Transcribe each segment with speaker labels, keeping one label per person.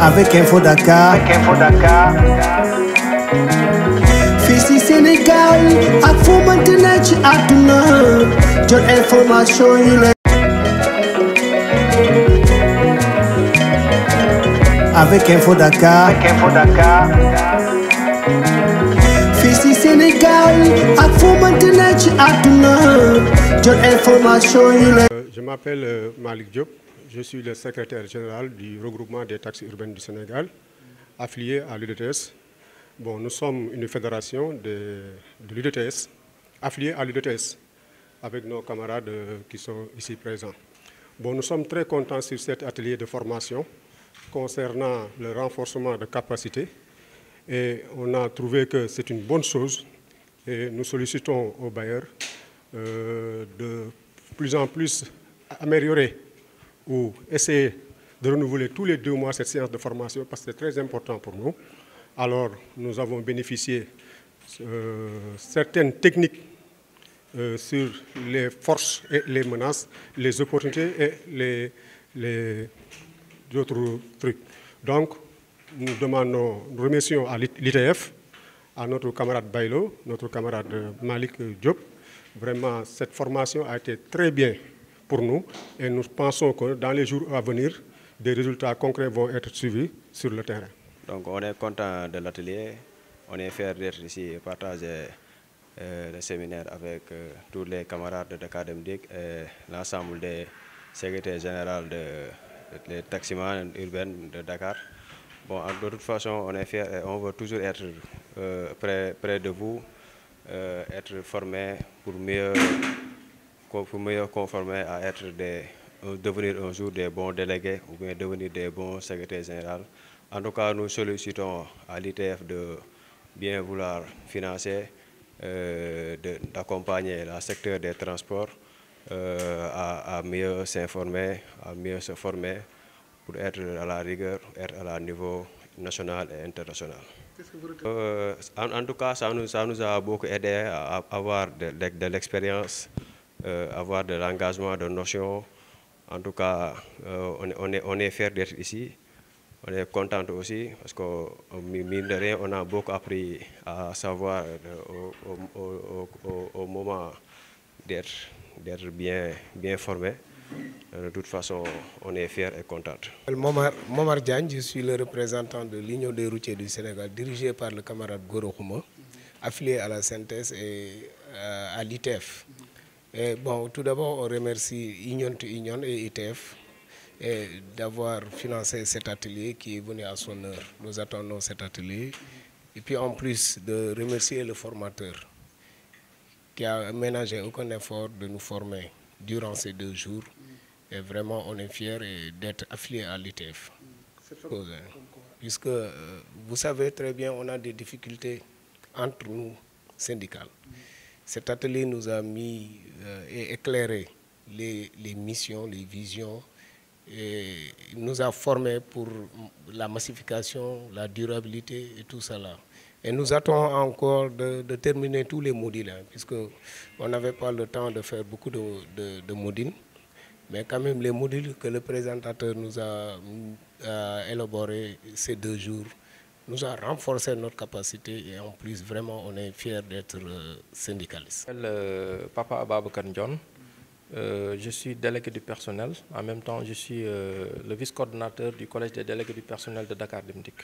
Speaker 1: avec Info Dakar. Fii ci Sénégal ak fu mënti ne ci àdduna jot information yu la avec Info Dakar. Fii ci Sénégal ak fu mënti ne ci àdduna jot information yu la.
Speaker 2: Je m'appelle Malick Diop, je suis le secrétaire général du regroupement des taxis urbaines du Sénégal, affilié à l'UDTS. Bon, nous sommes une fédération de l'UDTS, affiliée à l'UDTS, avec nos camarades qui sont ici présents. Bon, nous sommes très contents sur cet atelier de formation concernant le renforcement de capacités et on a trouvé que c'est une bonne chose et nous sollicitons aux bailleurs de plus en plus améliorer ou essayer de renouveler tous les 2 mois cette séance de formation parce que c'est très important pour nous. Alors, nous avons bénéficié certaines techniques sur les forces et les menaces, les opportunités et les autres trucs. Donc, nous remercions à l'ITF, à notre camarade Bailo, notre camarade Malick Diop. Vraiment, cette formation a été très bien pour nous et nous pensons que dans les jours à venir, des résultats concrets vont être suivis sur le terrain.
Speaker 3: Donc on est content de l'atelier, on est fiers d'être ici et partager le séminaire avec tous les camarades de Dakar Dem Dikk et l'ensemble des secrétaires généraux des taximans urbains de Dakar. Bon, de toute façon, on est fiers et on veut toujours être près de vous, être formés pour mieux conformer à être devenir un jour des bons délégués ou bien devenir des bons secrétaires généraux. En tout cas, nous sollicitons à l'ITF de bien vouloir financer, d'accompagner le secteur des transports à mieux s'informer, à mieux se former pour être à la rigueur, être à la niveau national et international. En tout cas, ça nous a beaucoup aidé à avoir de l'expérience, avoir de l'engagement, de notions. En tout cas, on est fiers d'être ici. On est content aussi parce que, mine de rien, on a beaucoup appris à savoir au moment d'être bien formé. De toute façon, on est fiers et contents.
Speaker 4: Momar Diagne, je suis le représentant de l'Union des routiers du Sénégal, dirigé par le camarade Goro Khouma, affilié à la synthèse et à l'ITF. Bon, tout d'abord, on remercie Union to Union et ITF d'avoir financé cet atelier qui est venu à son heure. Nous attendons cet atelier. Et puis en plus de remercier le formateur qui a ménagé aucun effort de nous former durant ces 2 jours. Et vraiment, on est fiers d'être affiliés à l'ITF. Puisque, vous savez très bien, on a des difficultés entre nous, syndicales. Cet atelier nous a mis et éclairé les missions, les visions, et nous a formés pour la massification, la durabilité et tout cela. Et nous attendons encore de terminer tous les modules, puisqu'on n'avait pas le temps de faire beaucoup de modules. Mais quand même, les modules que le présentateur nous a élaborés ces 2 jours nous a renforcé notre capacité et en plus, vraiment, on est fiers d'être syndicalistes.
Speaker 5: Papa Ababacar Ndione, je suis délégué du personnel. En même temps, je suis le vice-coordinateur du collège des délégués du personnel de Dakar Dem Dikk.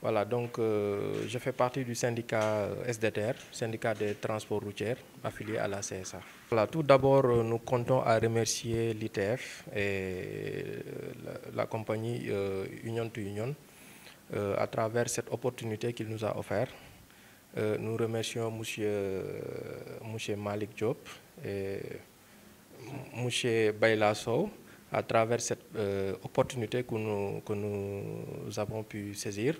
Speaker 5: Voilà, donc je fais partie du syndicat SDTR, syndicat des transports routiers, affilié à la CSA. Voilà, tout d'abord, nous comptons à remercier l'ITF et la compagnie Union to Union à travers cette opportunité qu'il nous a offerte. Nous remercions monsieur Malick Diop et monsieur Bayla Sow à travers cette opportunité que nous avons pu saisir.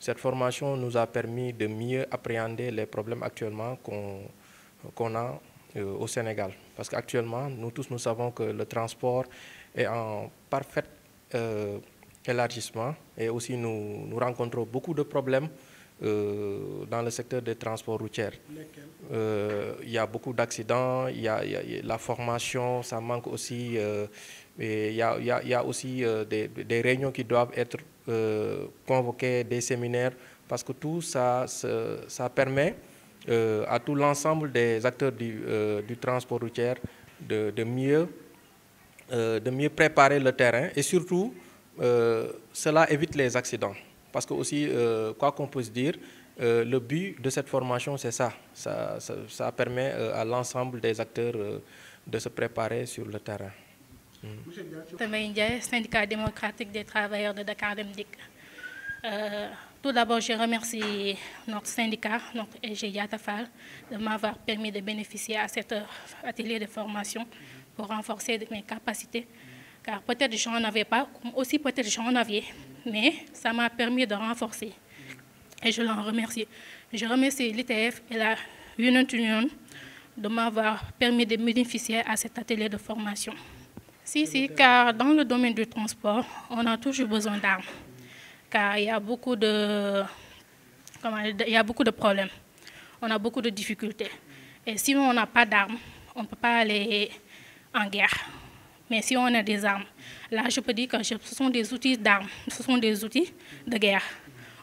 Speaker 5: Cette formation nous a permis de mieux appréhender les problèmes actuellement qu'on a au Sénégal. Parce qu'actuellement, nous tous nous savons que le transport est en parfait élargissement et aussi nous rencontrons beaucoup de problèmes dans le secteur des transports routiers. Il y a beaucoup d'accidents, il y a la formation, ça manque aussi. Et il y a aussi des réunions qui doivent être convoquées, des séminaires, parce que tout ça, ça permet à tout l'ensemble des acteurs du transport routier de mieux préparer le terrain, et surtout cela évite les accidents. Parce que aussi, quoi qu'on puisse dire, le but de cette formation, c'est ça. Ça permet à l'ensemble des acteurs de se préparer sur le terrain.
Speaker 6: Tamaï Ndiaye, syndicat démocratique des travailleurs de Dakar Dem Dikk. Tout d'abord, je remercie notre syndicat, notre EG Yatta Fall, de m'avoir permis de bénéficier à cet atelier de formation pour renforcer mes capacités. Car peut-être j'en avais pas, aussi peut-être j'en avais, mais ça m'a permis de renforcer. Et je l'en remercie. Je remercie l'ITF et la Union de m'avoir permis de bénéficier à cet atelier de formation. Si, car dans le domaine du transport, on a toujours besoin d'armes. Car il y a beaucoup de problèmes. On a beaucoup de difficultés. Et si on n'a pas d'armes, on ne peut pas aller en guerre. Mais si on a des armes, là je peux dire que ce sont des outils d'armes, ce sont des outils de guerre.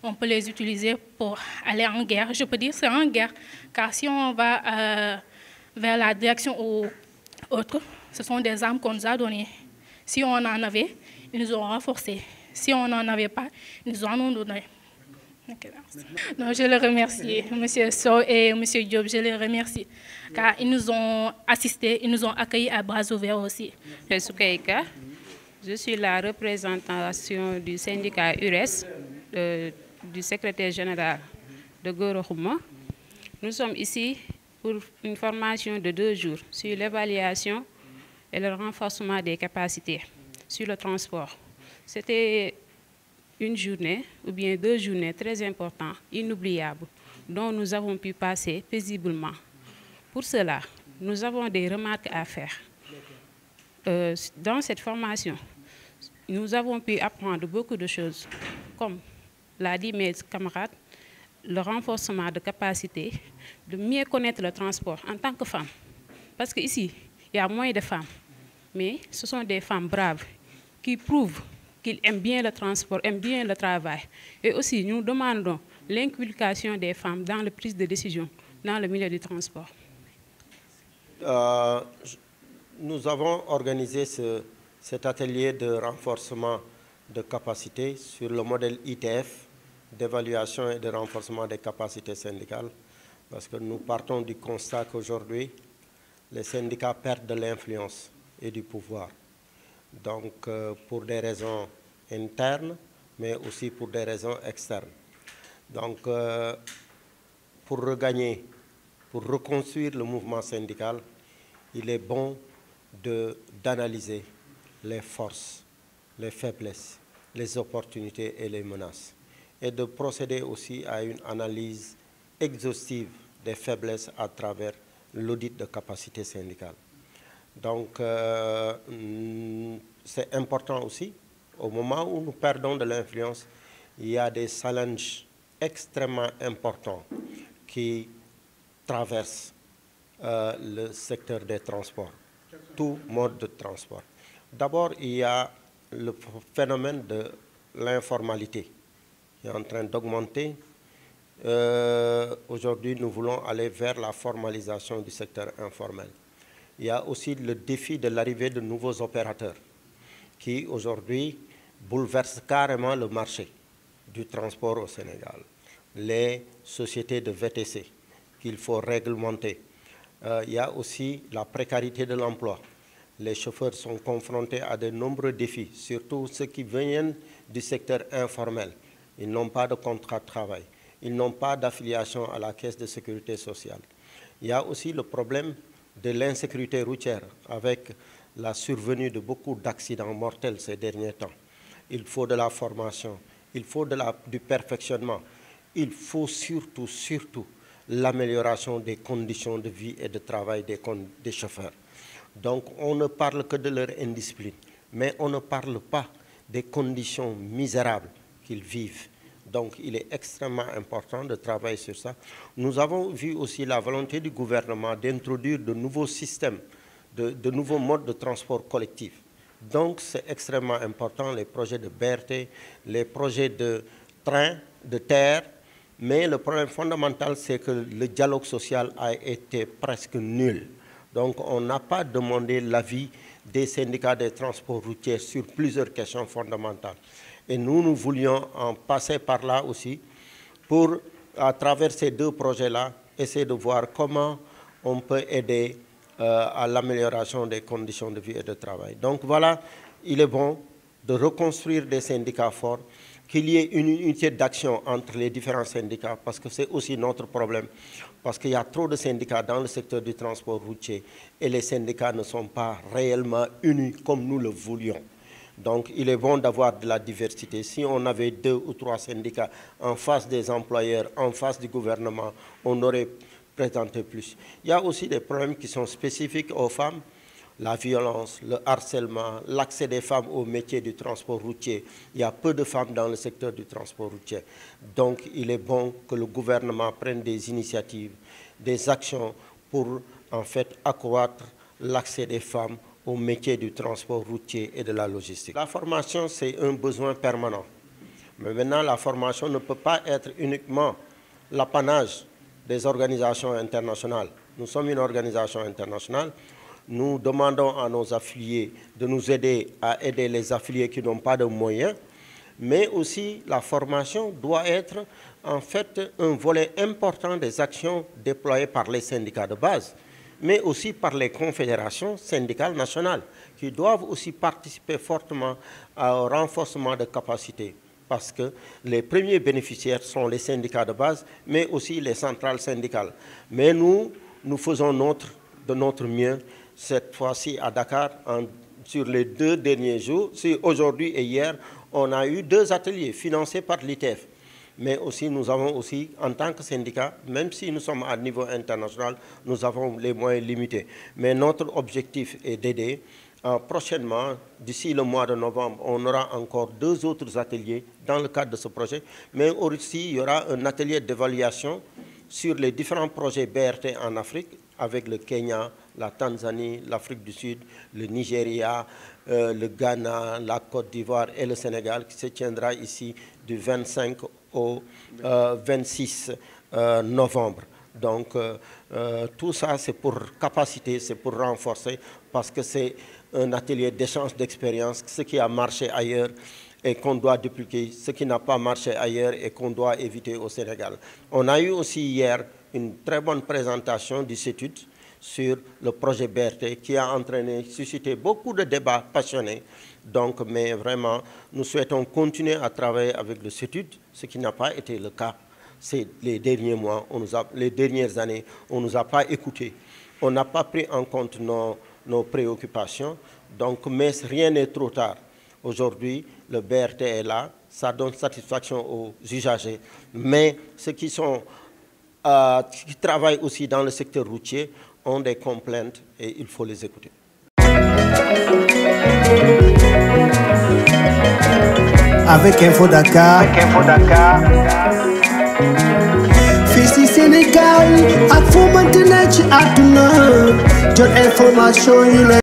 Speaker 6: On peut les utiliser pour aller en guerre. Je peux dire que c'est en guerre, car si on va vers la direction ou autre, ce sont des armes qu'on nous a données. Si on en avait, ils nous ont renforcés. Si on n'en avait pas, ils nous en ont donné. Non, je les remercie, M. Sow et M. Diop, je les remercie, car ils nous ont assistés, ils nous ont accueillis à bras ouverts aussi.
Speaker 7: Je suis la représentation du syndicat URES, du secrétaire général de Goro Khouma. Nous sommes ici pour une formation de 2 jours sur l'évaluation et le renforcement des capacités sur le transport. C'était une journée ou bien 2 journées très importantes, inoubliables, dont nous avons pu passer paisiblement. Pour cela, nous avons des remarques à faire. Dans cette formation, nous avons pu apprendre beaucoup de choses, comme l'a dit mes camarades, le renforcement de capacités, de mieux connaître le transport en tant que femme. Parce qu'ici, il y a moins de femmes, mais ce sont des femmes braves qui prouvent qu'ils aiment bien le transport, aiment bien le travail. Et aussi, nous demandons l'inculcation des femmes dans la prise de décision dans le milieu du transport.
Speaker 8: Nous avons organisé cet atelier de renforcement de capacités sur le modèle ITF, d'évaluation et de renforcement des capacités syndicales, parce que nous partons du constat qu'aujourd'hui, les syndicats perdent de l'influence et du pouvoir. Donc, pour des raisons internes, mais aussi pour des raisons externes. Donc, pour regagner, pour reconstruire le mouvement syndical, il est bon d'analyser les forces, les faiblesses, les opportunités et les menaces, et de procéder aussi à une analyse exhaustive des faiblesses à travers l'audit de capacité syndicale. Donc, c'est important aussi, au moment où nous perdons de l'influence, il y a des challenges extrêmement importants qui traversent le secteur des transports, tout mode de transport. D'abord, il y a le phénomène de l'informalité qui est en train d'augmenter. Aujourd'hui, nous voulons aller vers la formalisation du secteur informel. Il y a aussi le défi de l'arrivée de nouveaux opérateurs qui, aujourd'hui, bouleversent carrément le marché du transport au Sénégal. Les sociétés de VTC qu'il faut réglementer. Il y a aussi la précarité de l'emploi. Les chauffeurs sont confrontés à de nombreux défis, surtout ceux qui viennent du secteur informel. Ils n'ont pas de contrat de travail. Ils n'ont pas d'affiliation à la caisse de sécurité sociale. Il y a aussi le problème de l'insécurité routière avec la survenue de beaucoup d'accidents mortels ces derniers temps. Il faut de la formation, il faut du perfectionnement. Il faut surtout l'amélioration des conditions de vie et de travail des chauffeurs. Donc on ne parle que de leur indiscipline, mais on ne parle pas des conditions misérables qu'ils vivent Donc, il est extrêmement important de travailler sur ça. Nous avons vu aussi la volonté du gouvernement d'introduire de nouveaux systèmes, de nouveaux modes de transport collectif. Donc, c'est extrêmement important, les projets de BRT, les projets de train, de terre. Mais le problème fondamental, c'est que le dialogue social a été presque nul. Donc, on n'a pas demandé l'avis des syndicats des transports routiers sur plusieurs questions fondamentales. Et nous voulions en passer par là aussi pour, à travers ces deux projets-là, essayer de voir comment on peut aider à l'amélioration des conditions de vie et de travail. Donc voilà, il est bon de reconstruire des syndicats forts, qu'il y ait une unité d'action entre les différents syndicats, parce que c'est aussi notre problème, parce qu'il y a trop de syndicats dans le secteur du transport routier et les syndicats ne sont pas réellement unis comme nous le voulions. Donc il est bon d'avoir de la diversité. Si on avait 2 ou 3 syndicats en face des employeurs, en face du gouvernement, on aurait présenté plus. Il y a aussi des problèmes qui sont spécifiques aux femmes. La violence, le harcèlement, l'accès des femmes au métier du transport routier. Il y a peu de femmes dans le secteur du transport routier. Donc, il est bon que le gouvernement prenne des initiatives, des actions pour, en fait, accroître l'accès des femmes au métier du transport routier et de la logistique. La formation, c'est un besoin permanent. Mais maintenant, la formation ne peut pas être uniquement l'apanage des organisations internationales. Nous sommes une organisation internationale. Nous demandons à nos affiliés de nous aider à aider les affiliés qui n'ont pas de moyens, mais aussi la formation doit être en fait un volet important des actions déployées par les syndicats de base, mais aussi par les confédérations syndicales nationales qui doivent aussi participer fortement au renforcement de capacités. Parce que les premiers bénéficiaires sont les syndicats de base, mais aussi les centrales syndicales. Mais nous faisons de notre mieux. Cette fois-ci à Dakar, sur les 2 derniers jours, aujourd'hui et hier, on a eu 2 ateliers financés par l'ITF. Mais aussi, nous avons aussi, en tant que syndicat, même si nous sommes à niveau international, nous avons les moyens limités. Mais notre objectif est d'aider. Prochainement, d'ici le mois de novembre, on aura encore 2 autres ateliers dans le cadre de ce projet. Mais aussi, il y aura un atelier d'évaluation sur les différents projets BRT en Afrique, avec le Kenya, la Tanzanie, l'Afrique du Sud, le Nigeria, le Ghana, la Côte d'Ivoire et le Sénégal, qui se tiendra ici du 25 au 26 novembre. Donc tout ça, c'est pour capaciter, c'est pour renforcer, parce que c'est un atelier d'échange d'expérience, ce qui a marché ailleurs et qu'on doit dupliquer, ce qui n'a pas marché ailleurs et qu'on doit éviter au Sénégal. On a eu aussi hier une très bonne présentation du CETUD sur le projet BRT qui a suscité beaucoup de débats passionnés. Donc, mais vraiment, nous souhaitons continuer à travailler avec le CETUD, ce qui n'a pas été le cas. C'est les derniers mois, les dernières années, on ne nous a pas écoutés. On n'a pas pris en compte nos préoccupations. Donc, mais rien n'est trop tard. Aujourd'hui, le BRT est là, ça donne satisfaction aux usagers. Mais ceux qui travaillent aussi dans le secteur routier ont des complaintes et il faut les écouter.
Speaker 1: Avec Info Dakar. Fii si Sénégal ak fu mënti ne ci àdduna jot information yu